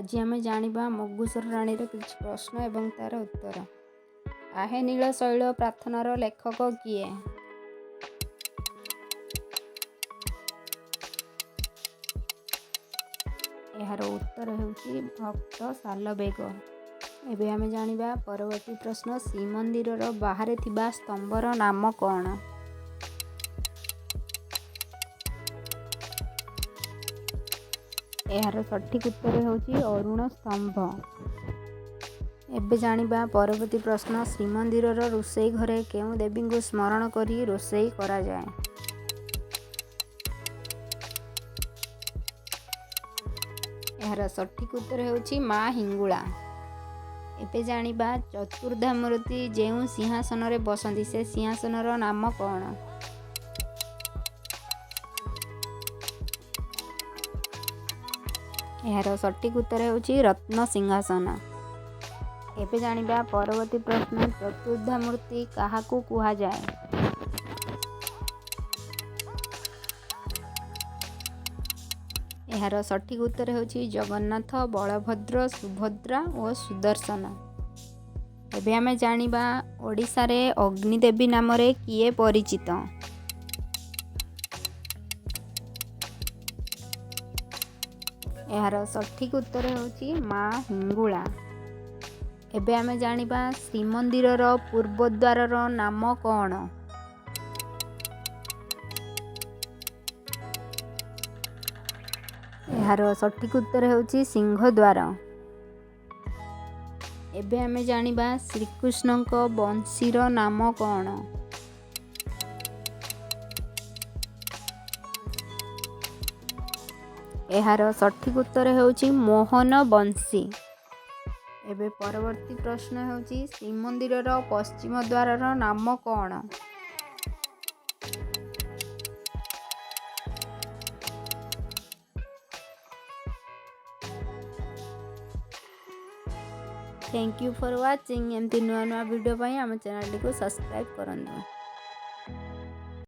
आज आम जाना मगुसर राणी किछ प्रश्न एवं तार उत्तर। आहे नील शैल प्रार्थनार लेखक किए? यार उत्तर होउछि भक्त सालबेग। एबे आम जानिबा परवर्ती प्रश्न, श्रीमंदिर बाहर थिबा स्तंभर नाम कौन? यार सठिक उत्तर होउछि अरुण स्तंभ। एबे जानिबा परवर्ती प्रश्न, श्रीमंदिर रोषेई घरे केउ देवी को स्मरण करी रोषेई करा जाए? यार सठिक उत्तर होउछि माँ हिंगुला। एबे जानिबा चतुर्धामूर्ति जेउ सिंहासन रे बसंती से सिंहासनर नाम कौन? यार सठिक उत्तर होउछि रत्न सिंहासन। एबे जानिबा परवर्ती प्रश्न, चतुर्धामूर्ति काहाकू कुहा जाए? यार सठिक उत्तर होउछि जगन्नाथ, बलभद्र, सुभद्रा और सुदर्शन। एबे आमे जानिबा ओडिसा रे अग्निदेवी नाम रे किए परिचित? यार सठिक उत्तर होउछि माँ हिंगुला। एबे आमे जानिबा श्रीमंदिर पूर्वद्वार नाम कौन? यार सठिक उत्तर होउछि सिंहद्वार। एबे आमे जानिबा श्रीकृष्ण वंशीर नाम कौन? यार सठिक उत्तर होउछि मोहन वंशी। एबे परवर्ती प्रश्न होउछि श्रीमंदिर पश्चिम द्वार नाम कौन? Thank you for watching. एमती नुआ नुआ वीडियो आम चैनल को सब्सक्राइब करंतु।